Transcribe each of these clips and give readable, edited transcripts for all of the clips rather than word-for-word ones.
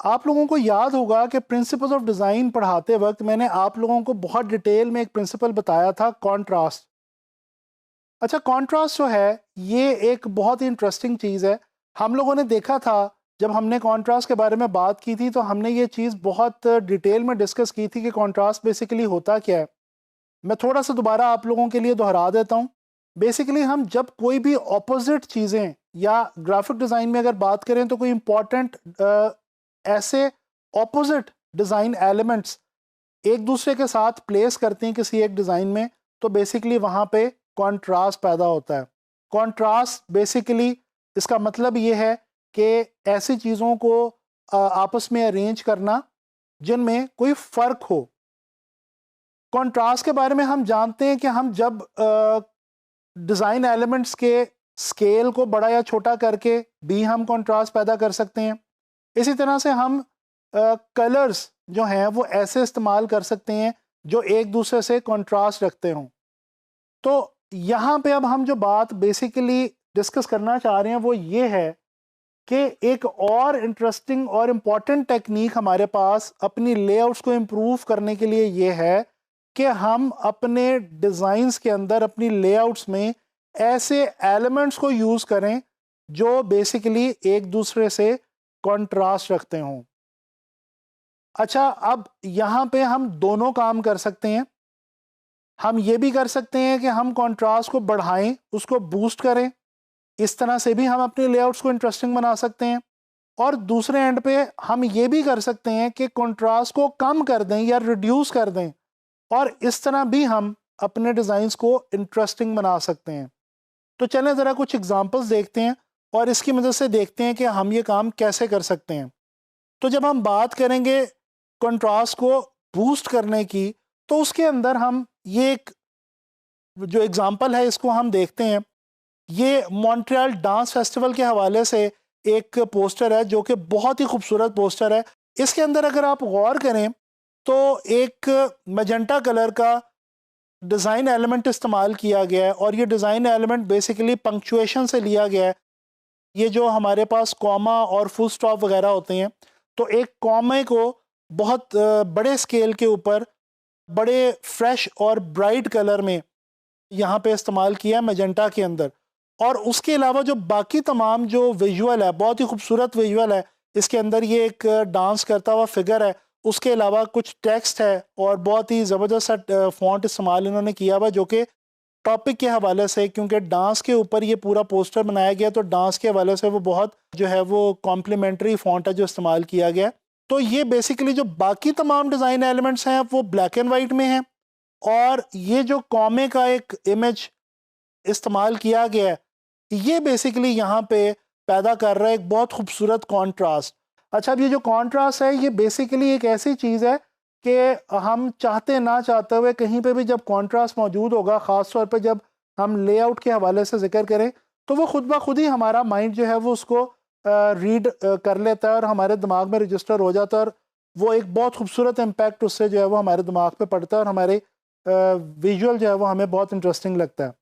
आप लोगों को याद होगा कि प्रिंसिपल्स ऑफ डिज़ाइन पढ़ाते वक्त मैंने आप लोगों को बहुत डिटेल में एक प्रिंसिपल बताया था, कॉन्ट्रास्ट। अच्छा, कॉन्ट्रास्ट जो है ये एक बहुत ही इंटरेस्टिंग चीज़ है। हम लोगों ने देखा था जब हमने कॉन्ट्रास्ट के बारे में बात की थी, तो हमने ये चीज़ बहुत डिटेल में डिस्कस की थी कि कॉन्ट्रास्ट बेसिकली होता क्या है। मैं थोड़ा सा दोबारा आप लोगों के लिए दोहरा देता हूँ। बेसिकली हम जब कोई भी ऑपोजिट चीज़ें या ग्राफिक डिज़ाइन में अगर बात करें तो कोई इंपॉर्टेंट ऐसे ऑपोजिट डिज़ाइन एलिमेंट्स एक दूसरे के साथ प्लेस करते हैं किसी एक डिज़ाइन में, तो बेसिकली वहाँ पे कॉन्ट्रास्ट पैदा होता है। कॉन्ट्रास्ट बेसिकली इसका मतलब ये है कि ऐसी चीज़ों को आपस में अरेंज करना जिनमें कोई फ़र्क हो। कॉन्ट्रास्ट के बारे में हम जानते हैं कि हम जब डिज़ाइन एलिमेंट्स के स्केल को बड़ा या छोटा करके भी हम कॉन्ट्रास्ट पैदा कर सकते हैं। इसी तरह से हम कलर्स जो हैं वो ऐसे इस्तेमाल कर सकते हैं जो एक दूसरे से कॉन्ट्रास्ट रखते हों। तो यहाँ पे अब हम जो बात बेसिकली डिस्कस करना चाह रहे हैं वो ये है कि एक और इंटरेस्टिंग और इम्पॉर्टेंट टेक्निक हमारे पास अपनी लेआउट्स को इम्प्रूव करने के लिए ये है कि हम अपने डिज़ाइंस के अंदर अपनी लेआउट्स में ऐसे एलिमेंट्स को यूज़ करें जो बेसिकली एक दूसरे से कॉन्ट्रास्ट रखते हों। अच्छा, अब यहाँ पे हम दोनों काम कर सकते हैं। हम ये भी कर सकते हैं कि हम कॉन्ट्रास्ट को बढ़ाएं, उसको बूस्ट करें। इस तरह से भी हम अपने लेआउट्स को इंटरेस्टिंग बना सकते हैं। और दूसरे एंड पे हम ये भी कर सकते हैं कि कॉन्ट्रास्ट को कम कर दें या रिड्यूस कर दें, और इस तरह भी हम अपने डिज़ाइंस को इंटरेस्टिंग बना सकते हैं। तो चलें ज़रा कुछ एग्जांपल्स देखते हैं और इसकी मदद से देखते हैं कि हम ये काम कैसे कर सकते हैं। तो जब हम बात करेंगे कंट्रास्ट को बूस्ट करने की, तो उसके अंदर हम ये एक जो एग्जांपल है इसको हम देखते हैं। ये मॉन्ट्रियल डांस फेस्टिवल के हवाले से एक पोस्टर है जो कि बहुत ही खूबसूरत पोस्टर है। इसके अंदर अगर आप गौर करें तो एक मैजेंटा कलर का डिज़ाइन एलिमेंट इस्तेमाल किया गया है, और ये डिज़ाइन एलिमेंट बेसिकली पंक्चुएशन से लिया गया है। ये जो हमारे पास कॉमा और फुल स्टॉप वगैरह होते हैं, तो एक कॉमे को बहुत बड़े स्केल के ऊपर बड़े फ्रेश और ब्राइट कलर में यहाँ पे इस्तेमाल किया है मैजेंटा के अंदर। और उसके अलावा जो बाकी तमाम जो विजुअल है, बहुत ही खूबसूरत विजुअल है। इसके अंदर ये एक डांस करता हुआ फिगर है, उसके अलावा कुछ टेक्स्ट है और बहुत ही ज़बरदस्त सा फॉन्ट इस्तेमाल इन्होंने किया हुआ जो कि टॉपिक के हवाले से, क्योंकि डांस के ऊपर ये पूरा पोस्टर बनाया गया, तो डांस के हवाले से वो बहुत जो है वो कॉम्प्लीमेंट्री फॉन्ट है जो इस्तेमाल किया गया। तो ये बेसिकली जो बाकी तमाम डिज़ाइन एलिमेंट्स हैं वो ब्लैक एंड वाइट में हैं, और ये जो कॉमे का एक इमेज इस्तेमाल किया गया है ये बेसिकली यहाँ पे पैदा कर रहा है एक बहुत खूबसूरत कॉन्ट्रास्ट। अच्छा, अब ये जो कॉन्ट्रास्ट है ये बेसिकली एक ऐसी चीज़ है कि हम चाहते ना चाहते हुए कहीं पे भी जब कॉन्ट्रास्ट मौजूद होगा, ख़ास तौर पे जब हम लेआउट के हवाले से जिक्र करें, तो वो खुद ब खुद ही हमारा माइंड जो है वो उसको रीड कर लेता है और हमारे दिमाग में रजिस्टर हो जाता है, और वो एक बहुत खूबसूरत इम्पैक्ट उससे जो है वो हमारे दिमाग पे पड़ता है, और हमारे विजुअल जो है वो हमें बहुत इंटरेस्टिंग लगता है।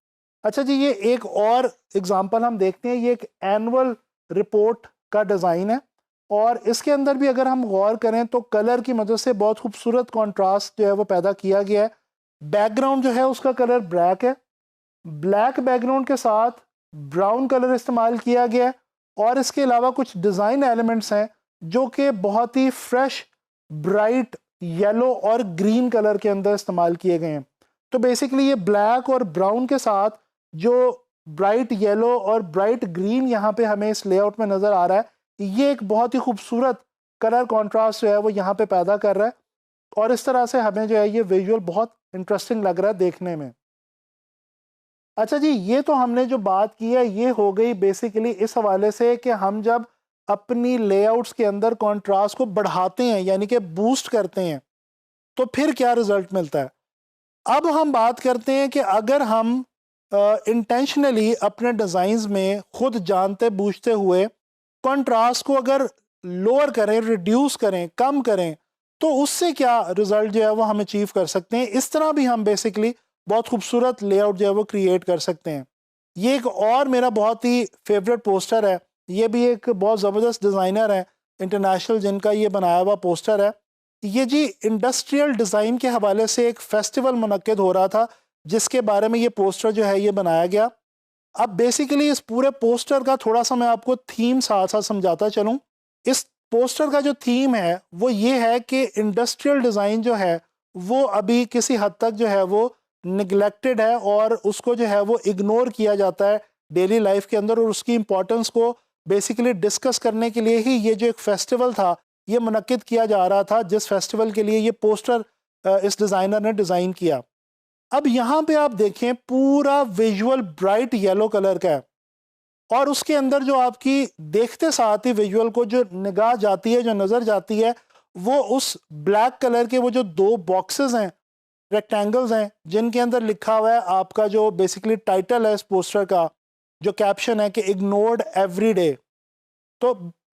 अच्छा जी, ये एक और एग्जांपल हम देखते हैं। ये एक एनुअल रिपोर्ट का डिज़ाइन है, और इसके अंदर भी अगर हम गौर करें तो कलर की मदद से बहुत खूबसूरत कॉन्ट्रास्ट जो है वो पैदा किया गया है। बैकग्राउंड जो है उसका कलर ब्लैक है, ब्लैक बैकग्राउंड के साथ ब्राउन कलर इस्तेमाल किया गया है, और इसके अलावा कुछ डिज़ाइन एलिमेंट्स हैं जो कि बहुत ही फ्रेश ब्राइट येलो और ग्रीन कलर के अंदर इस्तेमाल किए गए हैं। तो बेसिकली ये ब्लैक और ब्राउन के साथ जो ब्राइट येलो और ब्राइट ग्रीन यहाँ पे हमें इस लेआउट में नज़र आ रहा है, ये एक बहुत ही खूबसूरत कलर कॉन्ट्रास्ट जो है वो यहाँ पे पैदा कर रहा है, और इस तरह से हमें जो है ये विजुअल बहुत इंटरेस्टिंग लग रहा है देखने में। अच्छा जी, ये तो हमने जो बात की है ये हो गई बेसिकली इस हवाले से कि हम जब अपनी लेआउट्स के अंदर कॉन्ट्रास्ट को बढ़ाते हैं यानी कि बूस्ट करते हैं तो फिर क्या रिजल्ट मिलता है। अब हम बात करते हैं कि अगर हम इंटेंशनली अपने डिज़ाइंस में खुद जानते बूझते हुए कंट्रास्ट को अगर लोअर करें, रिड्यूस करें, कम करें, तो उससे क्या रिज़ल्ट जो है वो हम अचीव कर सकते हैं। इस तरह भी हम बेसिकली बहुत खूबसूरत लेआउट जो है वो क्रिएट कर सकते हैं। ये एक और मेरा बहुत ही फेवरेट पोस्टर है। ये भी एक बहुत ज़बरदस्त डिज़ाइनर है इंटरनेशनल जिनका ये बनाया हुआ पोस्टर है, ये जी इंडस्ट्रियल डिज़ाइन के हवाले से एक फेस्टिवल मुनक्किद हो रहा था जिसके बारे में ये पोस्टर जो है ये बनाया गया। अब बेसिकली इस पूरे पोस्टर का थोड़ा सा मैं आपको थीम साथ साथ समझाता चलूँ। इस पोस्टर का जो थीम है वो ये है कि इंडस्ट्रियल डिज़ाइन जो है वो अभी किसी हद तक जो है वो निगलेक्टेड है और उसको जो है वो इग्नोर किया जाता है डेली लाइफ के अंदर, और उसकी इम्पोर्टेंस को बेसिकली डिस्कस करने के लिए ही ये जो एक फेस्टिवल था ये मुनक्किद किया जा रहा था, जिस फेस्टिवल के लिए ये पोस्टर इस डिज़ाइनर ने डिज़ाइन किया। अब यहाँ पे आप देखें पूरा विजुअल ब्राइट येलो कलर का है और उसके अंदर जो आपकी देखते साथ ही विजुअल को जो निगाह जाती है, जो नज़र जाती है, वो उस ब्लैक कलर के वो जो दो बॉक्सेस हैं, रेक्टेंगल्स हैं, जिनके अंदर लिखा हुआ है आपका जो बेसिकली टाइटल है इस पोस्टर का, जो कैप्शन है कि इग्नोर्ड एवरी डे। तो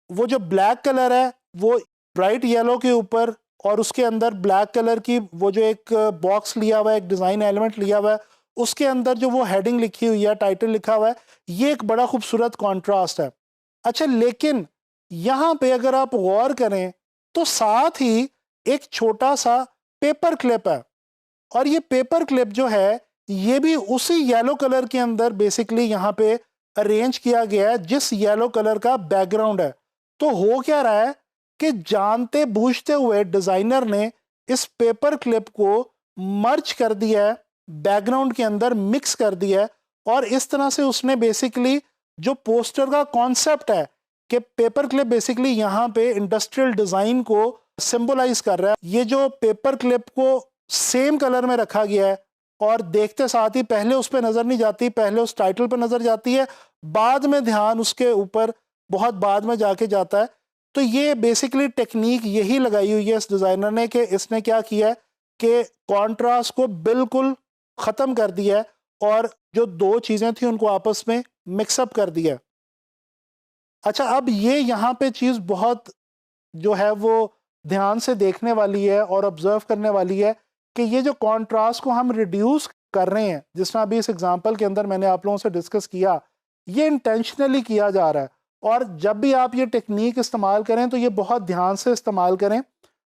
वो जो ब्लैक कलर है वो ब्राइट येलो के ऊपर और उसके अंदर ब्लैक कलर की वो जो एक बॉक्स लिया हुआ है, एक डिज़ाइन एलिमेंट लिया हुआ है, उसके अंदर जो वो हेडिंग लिखी हुई है, टाइटल लिखा हुआ है, ये एक बड़ा खूबसूरत कॉन्ट्रास्ट है। अच्छा, लेकिन यहाँ पे अगर आप गौर करें तो साथ ही एक छोटा सा पेपर क्लिप है और ये पेपर क्लिप जो है ये भी उसी येलो कलर के अंदर बेसिकली यहाँ पे अरेंज किया गया है जिस येलो कलर का बैकग्राउंड है। तो हो क्या रहा है कि जानते बूझते हुए डिज़ाइनर ने इस पेपर क्लिप को मर्ज कर दिया है, बैकग्राउंड के अंदर मिक्स कर दिया है, और इस तरह से उसने बेसिकली जो पोस्टर का कॉन्सेप्ट है कि पेपर क्लिप बेसिकली यहाँ पे इंडस्ट्रियल डिज़ाइन को सिंबलाइज कर रहा है। ये जो पेपर क्लिप को सेम कलर में रखा गया है और देखते साथ ही पहले उस पर नज़र नहीं जाती, पहले उस टाइटल पर नज़र जाती है, बाद में ध्यान उसके ऊपर बहुत बाद में जाके जाता है। तो ये बेसिकली टेक्निक यही लगाई हुई है इस डिज़ाइनर ने कि इसने क्या किया है कि कॉन्ट्रास्ट को बिल्कुल ख़त्म कर दिया है और जो दो चीज़ें थी उनको आपस में मिक्सअप कर दिया। अच्छा, अब ये यहाँ पे चीज़ बहुत जो है वो ध्यान से देखने वाली है और ऑब्जर्व करने वाली है कि ये जो कॉन्ट्रास्ट को हम रिड्यूस कर रहे हैं, जिस तरह अभी इस एग्जांपल के अंदर मैंने आप लोगों से डिस्कस किया, ये इंटेंशनली किया जा रहा है। और जब भी आप ये टेक्निक इस्तेमाल करें तो ये बहुत ध्यान से इस्तेमाल करें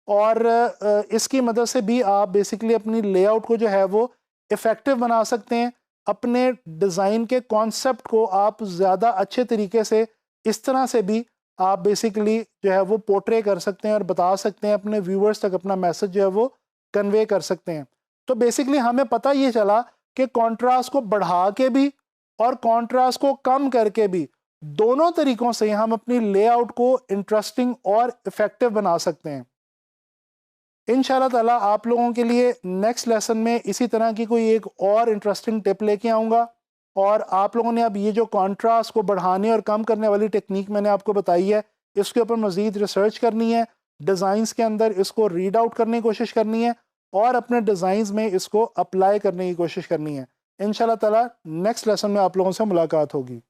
और इसकी मदद से भी आप बेसिकली अपनी लेआउट को जो है वो इफ़ेक्टिव बना सकते हैं। अपने डिज़ाइन के कॉन्सेप्ट को आप ज़्यादा अच्छे तरीके से इस तरह से भी आप बेसिकली जो है वो पोर्ट्रे कर सकते हैं और बता सकते हैं, अपने व्यूअर्स तक अपना मैसेज जो है वो कन्वे कर सकते हैं। तो बेसिकली हमें पता ये चला कि कॉन्ट्रास्ट को बढ़ा के भी और कॉन्ट्रास्ट को कम करके भी, दोनों तरीकों से हम अपनी लेआउट को इंटरेस्टिंग और इफ़ेक्टिव बना सकते हैं। इंशाल्लाह ताला आप लोगों के लिए नेक्स्ट लेसन में इसी तरह की कोई एक और इंटरेस्टिंग टिप लेके आऊँगा और आप लोगों ने अब ये जो कॉन्ट्रास्ट को बढ़ाने और कम करने वाली टेक्निक मैंने आपको बताई है, इसके ऊपर मज़ीद रिसर्च करनी है, डिज़ाइंस के अंदर इसको रीड आउट करने की कोशिश करनी है और अपने डिज़ाइंस में इसको अप्लाई करने की कोशिश करनी है। इंशाल्लाह ताला नेक्स्ट लेसन में आप लोगों से मुलाकात होगी।